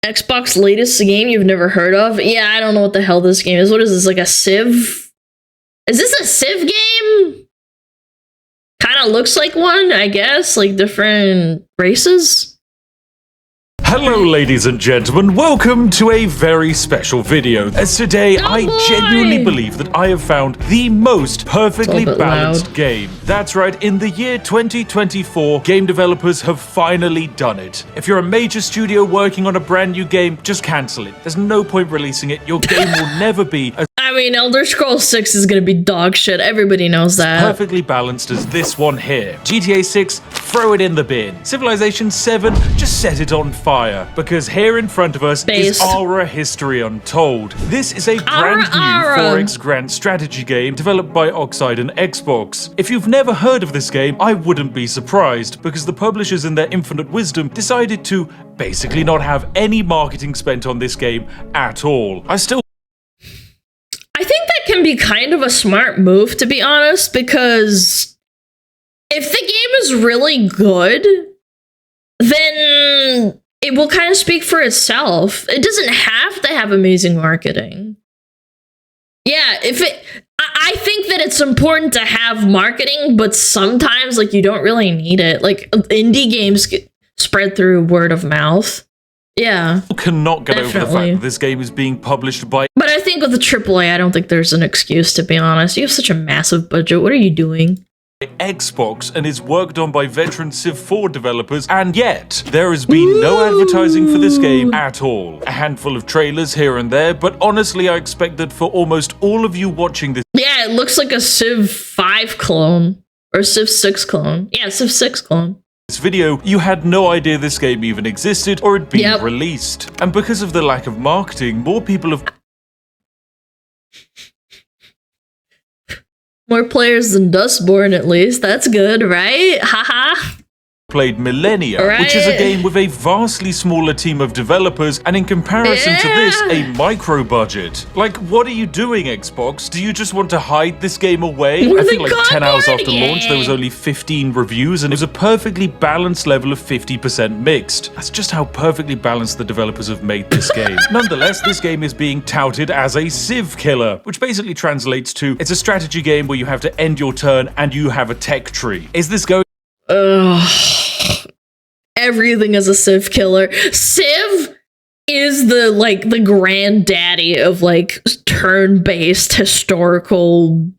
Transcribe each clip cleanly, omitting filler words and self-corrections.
Xbox latest game you've never heard of? Yeah, I don't know what the hell this game is. What is this, like a Civ? Is this a Civ game? Kind of looks like one, I guess, like different races. Hello ladies and gentlemen, welcome to a very special video, as today I genuinely believe that I have found the most perfectly balanced game. That's right, in the year 2024, game developers have finally done it. If you're a major studio working on a brand new game, just cancel it. There's no point releasing it. Your game will never be as I mean, Elder Scrolls 6 is gonna be dog shit. Everybody knows that. perfectly balanced as this one here. GTA 6, throw it in the bin. Civilization 7, just set it on fire. Because here in front of us is Ara History Untold. This is a brand new 4X grand strategy game developed by Oxide and Xbox. If you've never heard of this game, I wouldn't be surprised, because the publishers in their infinite wisdom decided to basically not have any marketing spent on this game at all. I think that can be kind of a smart move, to be honest, because if the game is really good, then it will kind of speak for itself. It doesn't have to have amazing marketing. Yeah, I think that it's important to have marketing, but sometimes, like, you don't really need it. Like, indie games get spread through word of mouth. Yeah, cannot get over the fact that this game is being published by. But I think with the AAA, I don't think there's an excuse, to be honest. You have such a massive budget. What are you doing? Xbox, and is worked on by veteran Civ 4 developers, and yet there has been no advertising for this game at all. A handful of trailers here and there, but honestly I expect that for almost all of you watching this— Yeah, it looks like a Civ 5 clone. Or Civ 6 clone. Yeah, Civ 6 clone. This video, you had no idea this game even existed or had been released. And because of the lack of marketing, more people have— More players than Dustborn, at least. That's good, right? Haha. played Millennia, which is a game with a vastly smaller team of developers, and in comparison to this, a micro budget. Like, what are you doing, Xbox? Do you just want to hide this game away? I think like 10 hours after launch, there was only 15 reviews, and it was a perfectly balanced level of 50% mixed. That's just how perfectly balanced the developers have made this game. Nonetheless, this game is being touted as a Civ killer, which basically translates to, it's a strategy game where you have to end your turn and you have a tech tree. Is this going— Everything is a Civ killer. Civ is the granddaddy of like turn-based historical.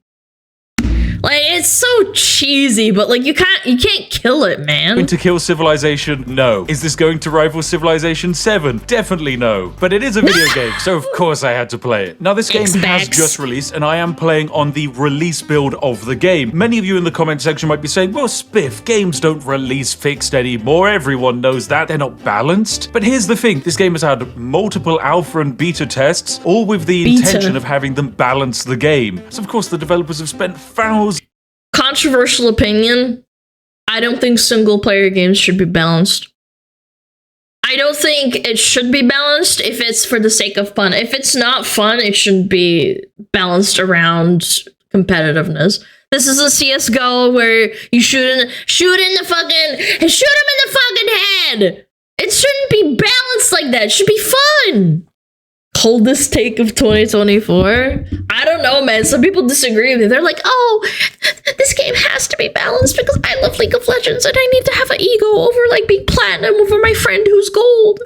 Like, it's so cheesy, but like you can't kill it, man. Going to kill Civilization? No. Is this going to rival Civilization 7? Definitely no. But it is a video game, so of course I had to play it. Now this game has just released, and I am playing on the release build of the game. Many of you in the comment section might be saying, well, Spiff, games don't release fixed anymore. Everyone knows that. They're not balanced. But here's the thing. This game has had multiple alpha and beta tests, all with the intention of having them balance the game. So of course the developers have spent thousands— Controversial opinion, I don't think single-player games should be balanced. I don't think it should be balanced if it's for the sake of fun. If it's not fun, it shouldn't be balanced around competitiveness. This is a CSGO where you shoot in the fucking head! It shouldn't be balanced like that. It should be fun! Coldest take of 2024? I don't know, man. Some people disagree with me. They're like, oh, this game has to be balanced because I love League of Legends and I need to have an ego over like being platinum over my friend who's gold.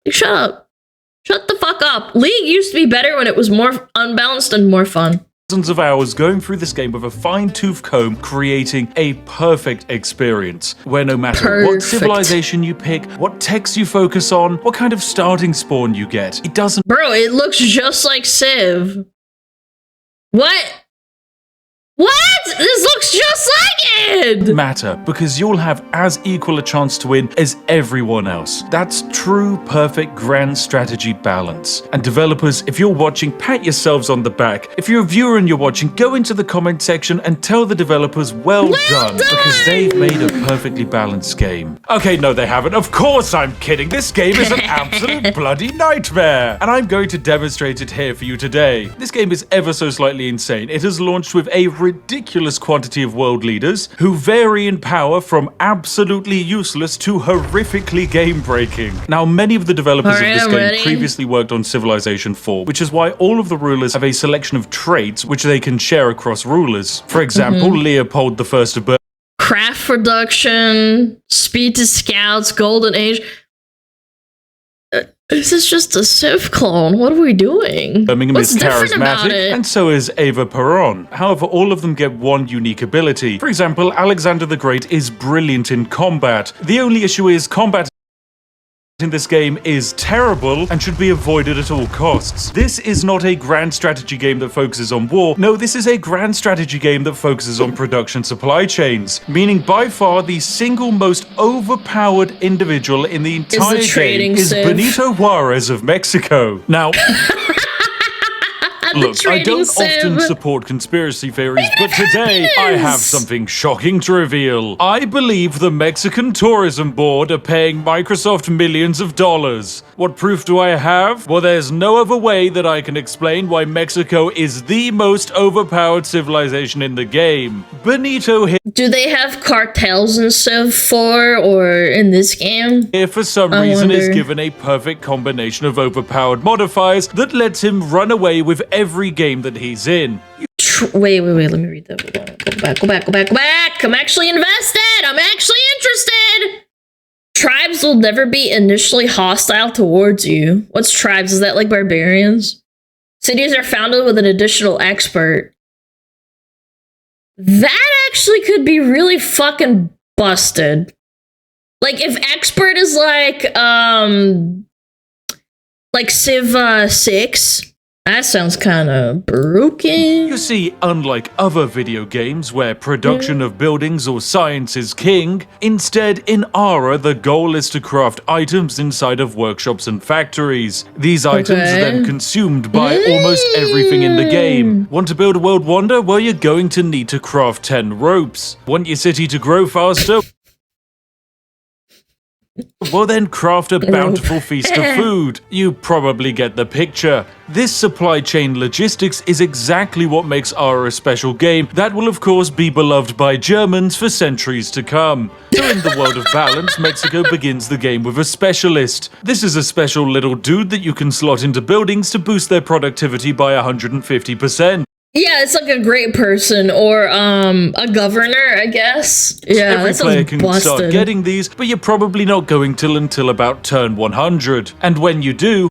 Like, shut up. Shut the fuck up. League used to be better when it was more unbalanced and more fun. Thousands of hours going through this game with a fine-tooth comb, creating a perfect experience where no matter what civilization you pick, what techs you focus on, what kind of starting spawn you get, it doesn't— Bro, it looks just like Civ. What? What? This looks just like good. Matter, because you'll have as equal a chance to win as everyone else. That's true, perfect, grand strategy balance. And developers, if you're watching, pat yourselves on the back. If you're a viewer and you're watching, go into the comment section and tell the developers well done, because they've made a perfectly balanced game. Okay, no, they haven't. Of course I'm kidding. This game is an absolute bloody nightmare. And I'm going to demonstrate it here for you today. This game is ever so slightly insane. It has launched with a ridiculous quantity of world leaders who vary in power from absolutely useless to horrifically game-breaking. Now, many of the developers of this game previously worked on Civilization 4, which is why all of the rulers have a selection of traits which they can share across rulers. For example, Leopold I of Berlin. Craft reduction, speed to scouts, golden age. This is just a Civ clone. What are we doing? Birmingham What's is different about charismatic, it? and so is Ava Peron. However, all of them get one unique ability. For example, Alexander the Great is brilliant in combat. The only issue is combat in this game is terrible and should be avoided at all costs. This is not a grand strategy game that focuses on war. No, this is a grand strategy game that focuses on production supply chains, meaning by far the single most overpowered individual in the entire game is Benito Juarez of Mexico. Now, look, I don't often support conspiracy theories, but today I have something shocking to reveal. I believe the Mexican Tourism Board are paying Microsoft millions of dollars. What proof do I have? Well, there's no other way that I can explain why Mexico is the most overpowered civilization in the game. Benito hit. Do they have cartels in Civ 4 or in this game? Here for some reason is given a perfect combination of overpowered modifiers that lets him run away with every game that he's in. Wait, let me read that. Go back. I'm actually invested. I'm actually interested. Tribes will never be initially hostile towards you. What's tribes? Is that like barbarians? Cities are founded with an additional expert. That actually could be really fucking busted. Like if expert is like Civ 6. That sounds kind of broken. You see, unlike other video games where production of buildings or science is king, instead in Ara the goal is to craft items inside of workshops and factories. These items are then consumed by almost everything in the game. Want to build a world wonder? Well, you're going to need to craft 10 ropes. Want your city to grow faster? Well then craft a bountiful feast of food. You probably get the picture. This supply chain logistics is exactly what makes Ara a special game that will of course be beloved by Germans for centuries to come. So in the world of balance, Mexico begins the game with a specialist. This is a special little dude that you can slot into buildings to boost their productivity by 150%. Yeah, it's like a great person or a governor, I guess. Yeah, every player can start getting these, but you're probably not going to until about turn 100. And when you do,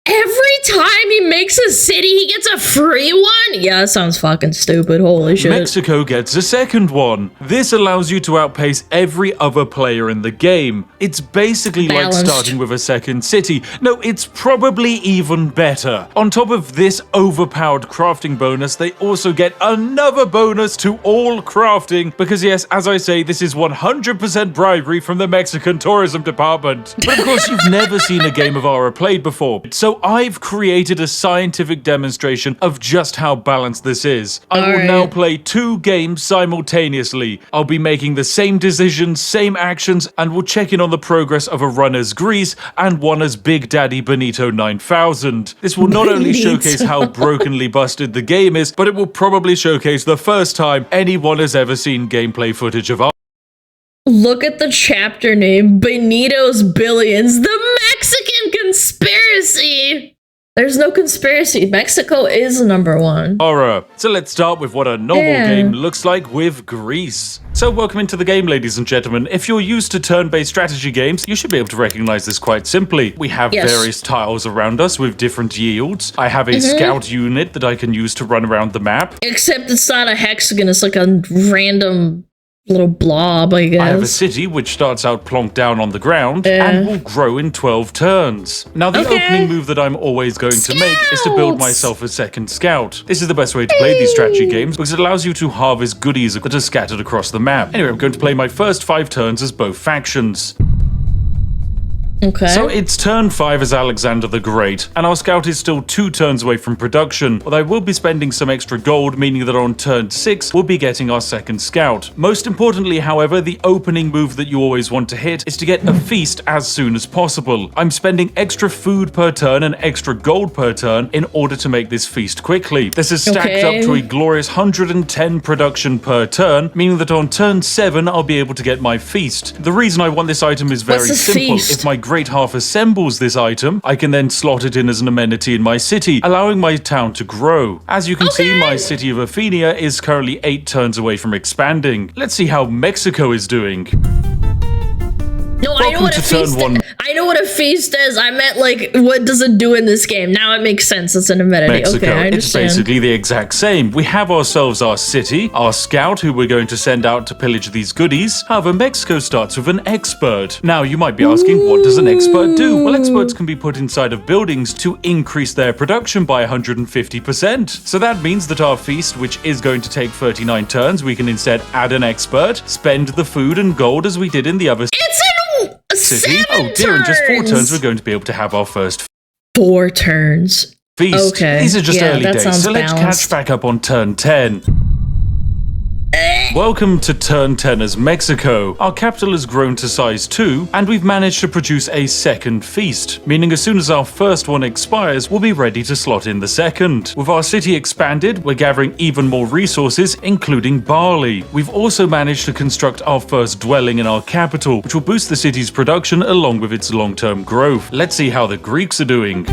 every time he makes a city, he gets a free one? Yeah, that sounds fucking stupid. Holy shit. Mexico gets a second one. This allows you to outpace every other player in the game. It's basically like starting with a second city. No, it's probably even better. On top of this overpowered crafting bonus, they also get another bonus to all crafting. Because yes, as I say, this is 100% bribery from the Mexican Tourism Department. But of course, you've never seen a game of Ara played before. So I've created a scientific demonstration of just how balanced this is. I will now play 2 games simultaneously. I'll be making the same decisions, same actions, and we'll check in on the progress of a run as Greece and one as Big Daddy Benito 9000. This will not only showcase how brokenly busted the game is, but it will probably showcase the first time anyone has ever seen gameplay footage of Look at the chapter name, Benito's Billions, the Mexican conspiracy. There's no conspiracy. Mexico is number 1. Horror. So let's start with what a normal game looks like with Greece. So welcome into the game, ladies and gentlemen. If you're used to turn-based strategy games, you should be able to recognize this quite simply. We have various tiles around us with different yields. I have a scout unit that I can use to run around the map. Except it's not a hexagon, it's like a random little blob, I guess. I have a city which starts out plonked down on the ground and will grow in 12 turns. Now, the opening move that I'm always going to make is to build myself a second scout. This is the best way to play these strategy games because it allows you to harvest goodies that are scattered across the map. Anyway, I'm going to play my first 5 turns as both factions. Okay. So it's turn 5 as Alexander the Great, and our scout is still 2 turns away from production, although I will be spending some extra gold, meaning that on turn 6, we'll be getting our second scout. Most importantly, however, the opening move that you always want to hit is to get a feast as soon as possible. I'm spending extra food per turn and extra gold per turn in order to make this feast quickly. This is stacked up to a glorious 110 production per turn, meaning that on turn 7, I'll be able to get my feast. The reason I want this item is very simple. If my Great Half assembles this item, I can then slot it in as an amenity in my city, allowing my town to grow. As you can see, my city of Athenia is currently 8 turns away from expanding. Let's see how Mexico is doing. No, I know what a feast is. I know what a feast is. I meant, like, what does it do in this game? Now it makes sense. It's an amenity. Mexico. Okay, I understand. It's basically the exact same. We have ourselves our city, our scout, who we're going to send out to pillage these goodies. However, Mexico starts with an expert. Now, you might be asking, what does an expert do? Well, experts can be put inside of buildings to increase their production by 150%. So that means that our feast, which is going to take 39 turns, we can instead add an expert, spend the food and gold as we did in the other city. Oh dear, in just 4 turns we're going to be able to have our first 4 turns. Feast. Okay. These are just early days, so let's balanced. catch back up on turn 10. Welcome to turn 10 as Mexico. Our capital has grown to size 2, and we've managed to produce a second feast, meaning as soon as our first one expires, we'll be ready to slot in the second. With our city expanded, we're gathering even more resources, including barley. We've also managed to construct our first dwelling in our capital, which will boost the city's production along with its long-term growth. Let's see how the Greeks are doing.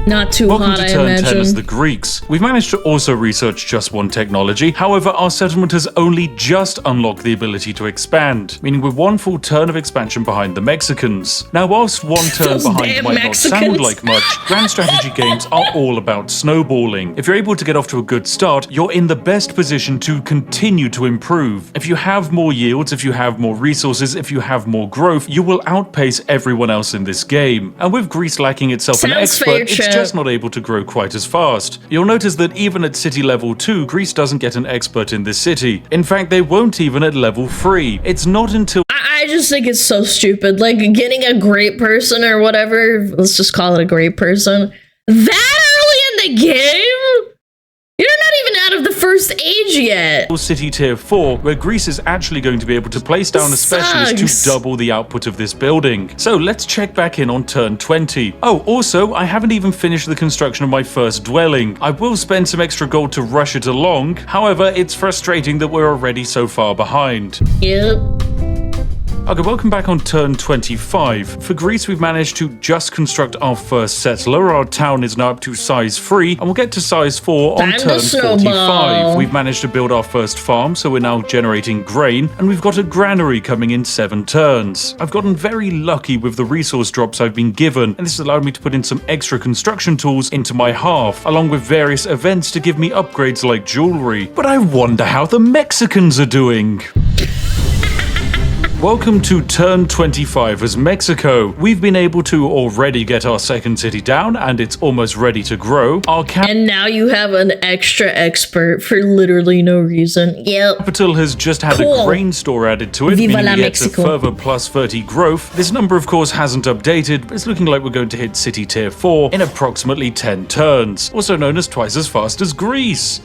Not too Welcome hot, to I turn 10 imagine. as the Greeks. We've managed to also research just one technology. However, our settlement has only just unlocked the ability to expand, meaning we're 1 full turn of expansion behind the Mexicans. Now, whilst 1 turn behind might not sound like much, grand strategy games are all about snowballing. If you're able to get off to a good start, you're in the best position to continue to improve. If you have more yields, if you have more resources, if you have more growth, you will outpace everyone else in this game. And with Greece lacking itself an expert, it's just not able to grow quite as fast. You'll notice that even at city level 2, Greece doesn't get an expert in this city. In fact, they won't even at level 3. It's not until I just think it's so stupid. Like, getting a great person or whatever, let's just call it a great person, that early in the game? You're not even out of the first age yet. City tier 4, where Greece is actually going to be able to place down a specialist to double the output of this building. So let's check back in on turn 20. Oh, also, I haven't even finished the construction of my first dwelling. I will spend some extra gold to rush it along. However, it's frustrating that we're already so far behind. Yep. Okay, welcome back on turn 25. For Greece, we've managed to just construct our first settler. Our town is now up to size 3, and we'll get to size 4 on turn 45. We've managed to build our first farm, so we're now generating grain, and we've got a granary coming in 7 turns. I've gotten very lucky with the resource drops I've been given, and this has allowed me to put in some extra construction tools into my half, along with various events to give me upgrades like jewelry. But I wonder how the Mexicans are doing. Welcome to turn 25 as Mexico. We've been able to already get our second city down, and it's almost ready to grow. And now you have an extra expert for literally no reason. Yep. Capital has just had a grain store added to it, meaning it gets a further plus 30 growth. This number, of course, hasn't updated, but it's looking like we're going to hit city tier 4 in approximately 10 turns, also known as twice as fast as Greece.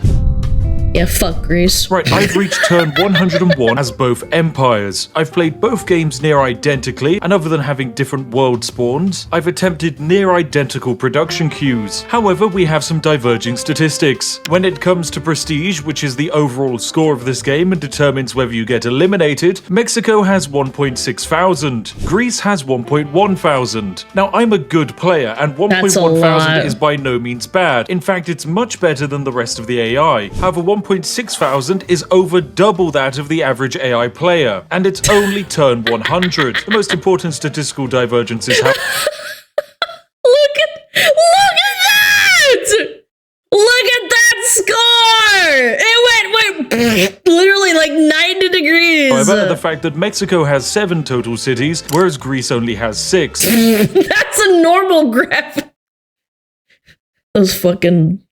Yeah, fuck Greece. Right, I've reached turn 101 as both empires. I've played both games near identically, and other than having different world spawns, I've attempted near identical production queues. However, we have some diverging statistics. When it comes to prestige, which is the overall score of this game and determines whether you get eliminated, Mexico has 1.6 thousand. Greece has 1.1 thousand. Now, I'm a good player, and 1.1 thousand is by no means bad. In fact, it's much better than the rest of the AI. However, 1.6 thousand is over double that of the average AI player, and it's only turn 100. The most important statistical divergence is how... Look at that! Look at that score! It went literally like 9 fact that Mexico has 7 total cities, whereas Greece only has 6. That's a normal graph. Those fucking...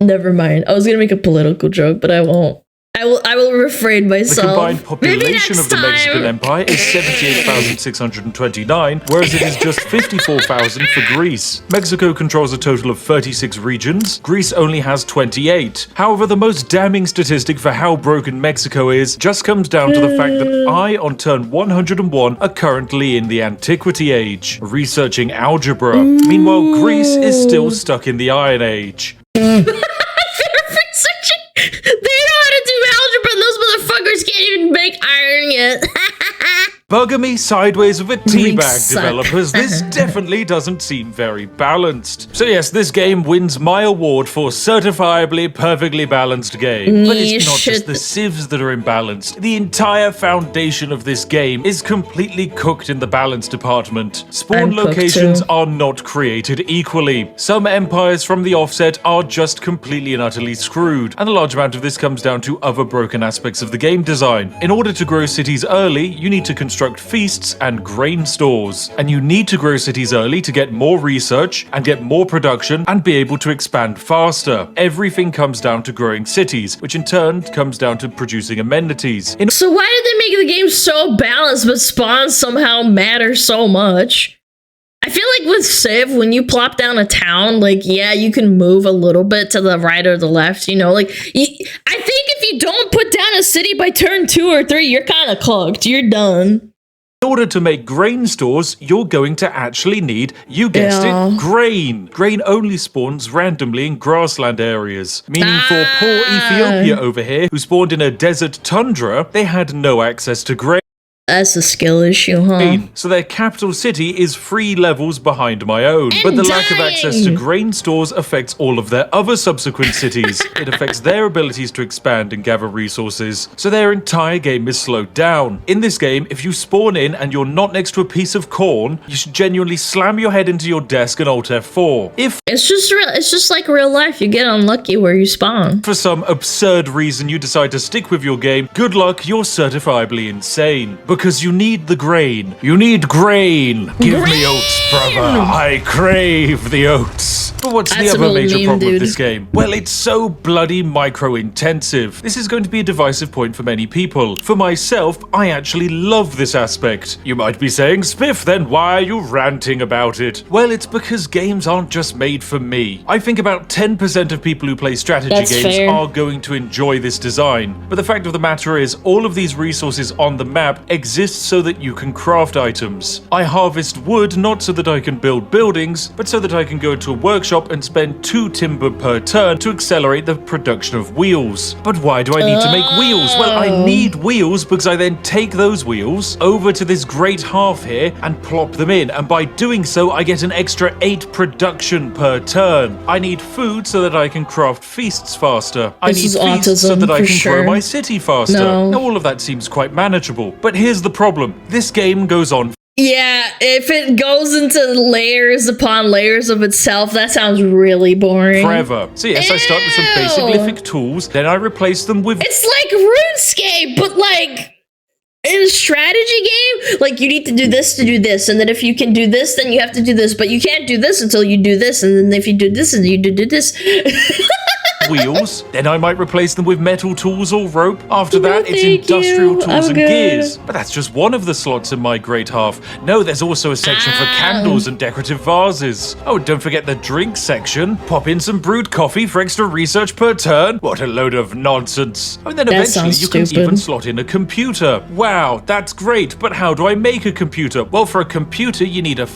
Never mind. I was gonna make a political joke, but I won't. I will refrain myself. The combined population of the Mexican Empire is 78,629, whereas it is just 54,000 for Greece. Mexico controls a total of 36 regions. Greece only has 28. However, the most damning statistic for how broken Mexico is just comes down to the fact that I, on turn 101, are currently in the Antiquity Age, researching algebra. Meanwhile, Greece is still stuck in the Iron Age. They're researching. They know how to do algebra, and those motherfuckers can't even make iron yet. Bugger me sideways with a teabag, developers. This definitely doesn't seem very balanced. So yes, this game wins my award for certifiably perfectly balanced game. But it's not just the civs that are imbalanced. The entire foundation of this game is completely cooked in the balance department. Spawn locations are not created equally. Some empires from the offset are just completely and utterly screwed, and a large amount of this comes down to other broken aspects of the game design. In order to grow cities early, you need to construct feasts and grain stores. And you need to grow cities early to get more research and get more production and be able to expand faster. Everything comes down to growing cities, which in turn comes down to producing amenities. So why did they make the game so balanced but spawns somehow matter so much? I feel like with Civ, when you plop down a town, like, yeah, you can move a little bit to the right or the left, you know? Like, I think if you don't put down a city by turn 2 or 3, you're kind of cooked. You're done. In order to make grain stores, you're going to actually need, you guessed it, grain. Grain only spawns randomly in grassland areas, meaning for poor Ethiopia over here, who spawned in a desert tundra, they had no access to grain. That's a skill issue, huh? So their capital city is 3 levels behind my own. But the lack of access to grain stores affects all of their other subsequent cities. It affects their abilities to expand and gather resources. So their entire game is slowed down. In this game, if you spawn in and you're not next to a piece of corn, you should genuinely slam your head into your desk and Alt F4. If it's just like real life, you get unlucky where you spawn. For some absurd reason you decide to stick with your game, good luck, you're certifiably insane. Because you need the grain. You need grain. Give me oats, brother. I crave the oats. But what's the other major problem with this game? Well, it's so bloody micro-intensive. This is going to be a divisive point for many people. For myself, I actually love this aspect. You might be saying, Spiff, then why are you ranting about it? Well, it's because games aren't just made for me. I think about 10% of people who play strategy games are going to enjoy this design. But the fact of the matter is, all of these resources on the map exist so that you can craft items. I harvest wood not so that I can build buildings, but so that I can go to a workshop and spend 2 timber per turn to accelerate the production of wheels. But why do I need to make wheels? Well, I need wheels because I then take those wheels over to this great half here and plop them in, and by doing so I get an extra 8 production per turn. I need food so that I can craft feasts faster. I need feasts so that I can grow my city faster. Now, all of that seems quite manageable, but here's the problem. This game goes on. Yeah, if it goes into layers upon layers of itself, that sounds really boring. Forever. So yes, I start with some basic lithic tools, then I replace them with... It's like RuneScape, but like... in a strategy game, like you need to do this to do this, and then if you can do this, then you have to do this, but you can't do this until you do this, and then if you do this, and you do this... wheels, then I might replace them with metal tools or rope. After that, it's industrial tools and gears. But that's just one of the slots in my great half. No, there's also a section for candles and decorative vases. Oh, don't forget the drink section. Pop in some brewed coffee for extra research per turn. What a load of nonsense. And then eventually you can even slot in a computer. Wow, that's great, but how do I make a computer? Well, for a computer, you need a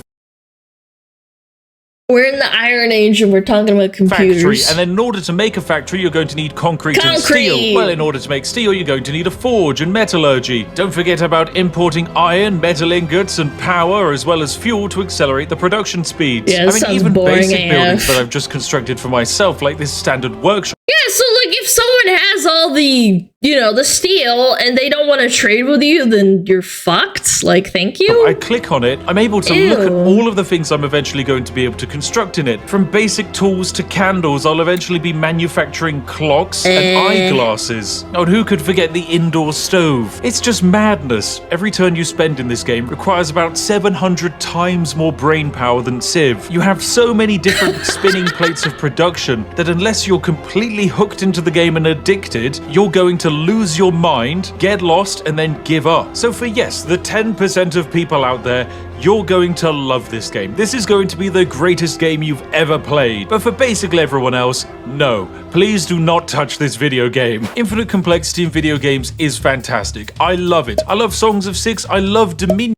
We're in the Iron Age and we're talking about computers. Factory, and then in order to make a factory, you're going to need concrete and steel. Well, in order to make steel, you're going to need a forge and metallurgy. Don't forget about importing iron, metal ingots, and power, as well as fuel to accelerate the production speeds. Yeah, I mean, even basic buildings that I've just constructed for myself, like this standard workshop. Yeah, so like if someone has all all the, the steel and they don't want to trade with you, then you're fucked. Like, thank you. I click on it, I'm able to look at all of the things I'm eventually going to be able to construct in it. From basic tools to candles, I'll eventually be manufacturing clocks and eyeglasses. Oh, and who could forget the indoor stove? It's just madness. Every turn you spend in this game requires about 700 times more brain power than Civ. You have so many different spinning plates of production that unless you're completely hooked into the game and addicted, you're going to lose your mind, get lost, and then give up. So for yes, the 10% of people out there, you're going to love this game. This is going to be the greatest game you've ever played. But for basically everyone else, no. Please do not touch this video game. Infinite complexity in video games is fantastic. I love it. I love Songs of Six. I love Dominion.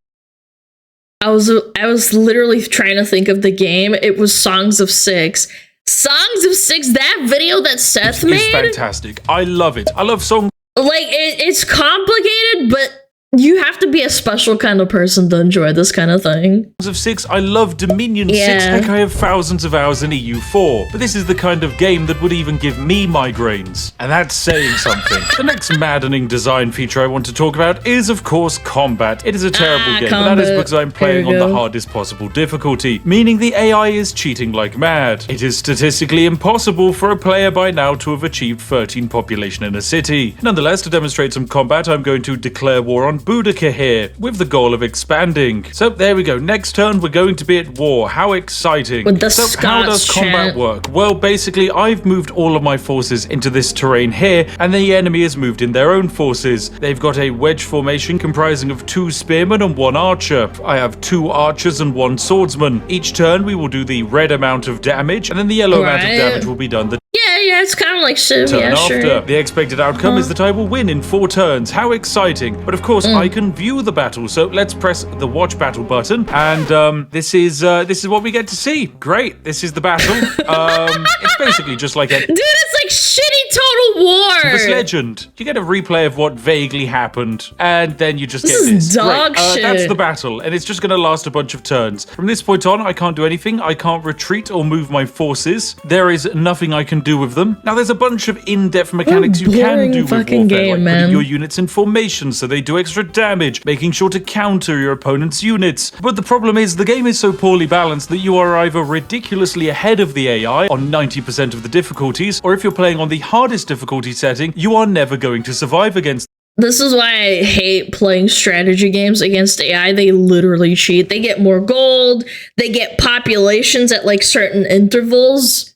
I was literally trying to think of the game. It was Songs of Six. Songs of Six, that video that Seth made? It's fantastic. I love it. I love Songs. Like, it's complicated, but you have to be a special kind of person to enjoy this kind of thing. Of Six, I love Dominion 6. Heck, I have thousands of hours in EU4. But this is the kind of game that would even give me migraines. And that's saying something. The next maddening design feature I want to talk about is, of course, combat. It is a terrible game, but that is because I'm playing on the hardest possible difficulty, meaning the AI is cheating like mad. It is statistically impossible for a player by now to have achieved 13 population in a city. Nonetheless, to demonstrate some combat, I'm going to declare war on Boudica here, with the goal of expanding. So there we go. Next turn, we're going to be at war. How exciting. So how does combat work? Well, basically, I've moved all of my forces into this terrain here, and the enemy has moved in their own forces. They've got a wedge formation comprising of 2 spearmen and 1 archer. I have 2 archers and 1 swordsman. Each turn, we will do the red amount of damage, and then the yellow amount of damage will be done the Yeah, it's kind of like Civ. turn after. The expected outcome is that I will win in 4 turns. How exciting. But of course, I can view the battle. So let's press the watch battle button. And this is what we get to see. Great. This is the battle. It's basically just like a... Dude, it's like shitty Total War. This legend. You get a replay of what vaguely happened. And then you just get this. Is dog shit. That's the battle. And it's just going to last a bunch of turns. From this point on, I can't do anything. I can't retreat or move my forces. There is nothing I can do with them. Now, there's a bunch of in-depth mechanics you can do with Warfare, like putting your units in formation so they do extra damage, making sure to counter your opponent's units. But the problem is, the game is so poorly balanced that you are either ridiculously ahead of the AI on 90% of the difficulties, or if you're playing on the hardest difficulty setting, you are never going to survive against. This is why I hate playing strategy games against AI. They literally cheat. They get more gold. They get populations at like certain intervals.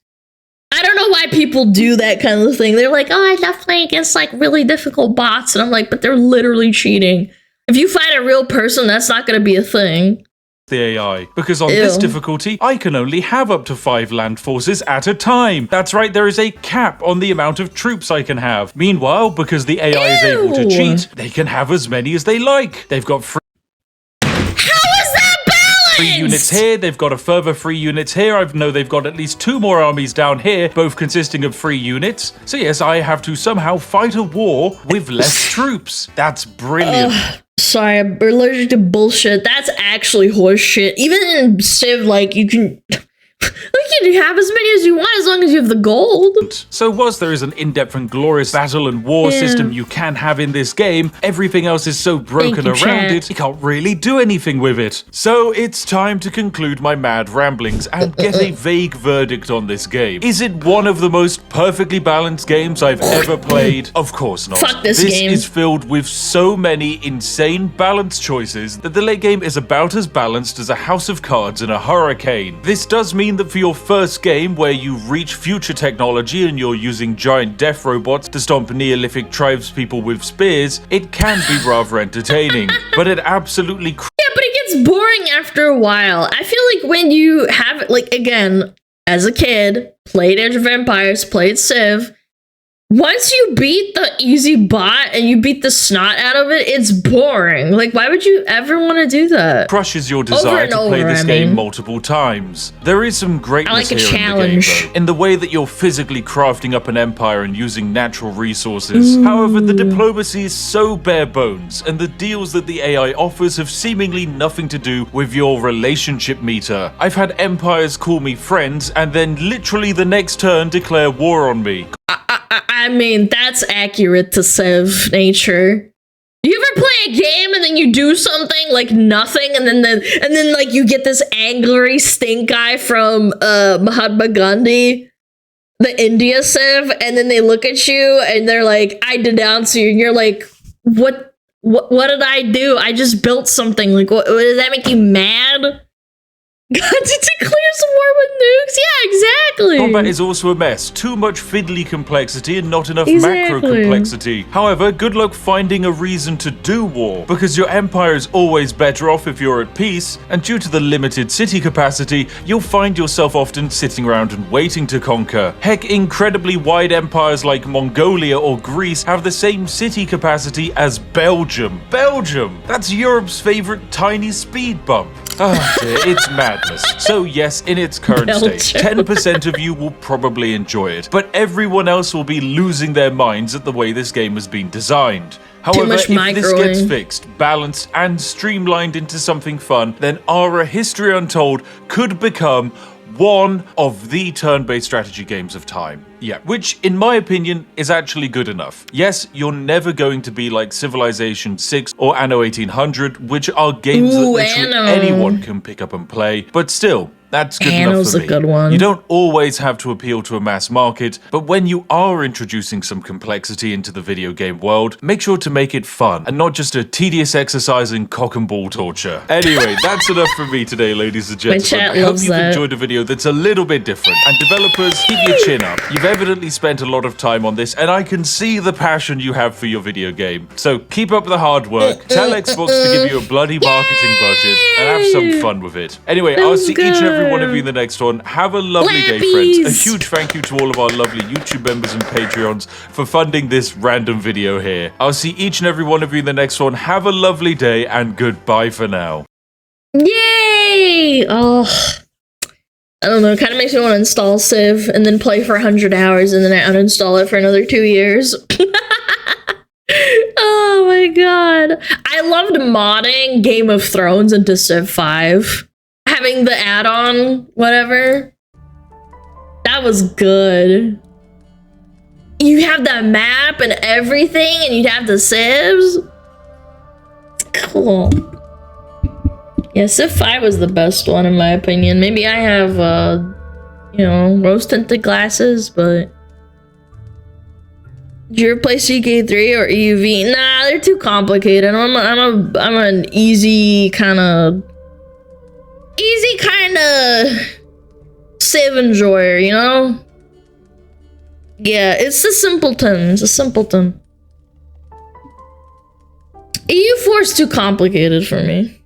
I don't know why people do that kind of thing. They're like, oh, I love playing against like really difficult bots. And I'm like, but they're literally cheating. If you fight a real person, that's not going to be a thing. The AI, because on this difficulty, I can only have up to 5 land forces at a time. That's right, there is a cap on the amount of troops I can have. Meanwhile, because the AI is able to cheat, they can have as many as they like. They've got free units here, they've got a further 3 units here. I know they've got at least 2 more armies down here, both consisting of 3 units. So yes, I have to somehow fight a war with less troops. That's brilliant. Sorry, I'm allergic to bullshit. That's actually horseshit. Even in Civ, like, you can have as many as you want as long as you have the gold. So whilst there is an in-depth and glorious battle and war system you can have in this game, everything else is so broken around it, you can't really do anything with it. So it's time to conclude my mad ramblings and get a vague verdict on this game. Is it one of the most perfectly balanced games I've ever played? Of course not. Fuck this game. This is filled with so many insane balance choices that the late game is about as balanced as a house of cards in a hurricane. This does mean that for your first game where you reach future technology and you're using giant death robots to stomp Neolithic tribespeople with spears, it can be rather entertaining. But it absolutely... Yeah, but it gets boring after a while. I feel like when you have, like, again, as a kid, played Age of Empires, played Civ, once you beat the easy bot and you beat the snot out of it, it's boring. Like, why would you ever want to do that? Crushes your desire to play this game multiple times. There is some greatness here in the game, though, in the way that you're physically crafting up an empire and using natural resources. However, the diplomacy is so bare bones, and the deals that the AI offers have seemingly nothing to do with your relationship meter. I've had empires call me friends, and then literally the next turn declare war on me. I mean, that's accurate to Civ nature. You ever play a game and then you do something like nothing, and then like you get this angry stink eye from Mahatma Gandhi, the India Civ, and then they look at you and they're like, "I denounce you," and you're like, "What did I do? I just built something. Like, what does that make you mad?" God, it declares war with nukes? Yeah, exactly. Combat is also a mess. Too much fiddly complexity and not enough macro complexity. However, good luck finding a reason to do war, because your empire is always better off if you're at peace, and due to the limited city capacity, you'll find yourself often sitting around and waiting to conquer. Heck, incredibly wide empires like Mongolia or Greece have the same city capacity as Belgium. Belgium! That's Europe's favorite tiny speed bump. Oh dear, it's madness. So yes, in its current state, 10% of you will probably enjoy it, but everyone else will be losing their minds at the way this game has been designed. However, if this gets fixed, balanced, and streamlined into something fun, then Ara History Untold could become one of the turn-based strategy games of time. Yeah, which, in my opinion, is actually good enough. Yes, you're never going to be like Civilization 6 or Anno 1800, which are games that literally anyone can pick up and play, but still, that's good enough for me. A good one. You don't always have to appeal to a mass market, but when you are introducing some complexity into the video game world, make sure to make it fun and not just a tedious exercise in cock and ball torture. Anyway, that's enough for me today, ladies and gentlemen. I hope you've enjoyed a video that's a little bit different. And developers, keep your chin up. You've evidently spent a lot of time on this, and I can see the passion you have for your video game. So keep up the hard work, tell Xbox to give you a bloody marketing budget, and have some fun with it. Anyway, I'll see each and every one of you in the next one. Have a lovely day, friends. A huge thank you to all of our lovely YouTube members and Patreons for funding this random video here. I'll see each and every one of you in the next one. Have a lovely day, and goodbye for now. Yay! Oh, I don't know. It kind of makes me want to install Civ and then play for 100 hours and then I uninstall it for another 2 years. Oh my god. I loved modding Game of Thrones into Civ 5. Having the add-on, whatever. That was good. You have the map and everything, and you'd have the civs. Cool. Yeah, Civ 5 was the best one in my opinion. Maybe I have, you know, rose-tinted glasses, but... Did you ever play CK3 or EUV? Nah, they're too complicated. I'm an easy kind of Civ enjoyer, you know? Yeah, it's a simpleton. It's a simpleton. EU4 is too complicated for me.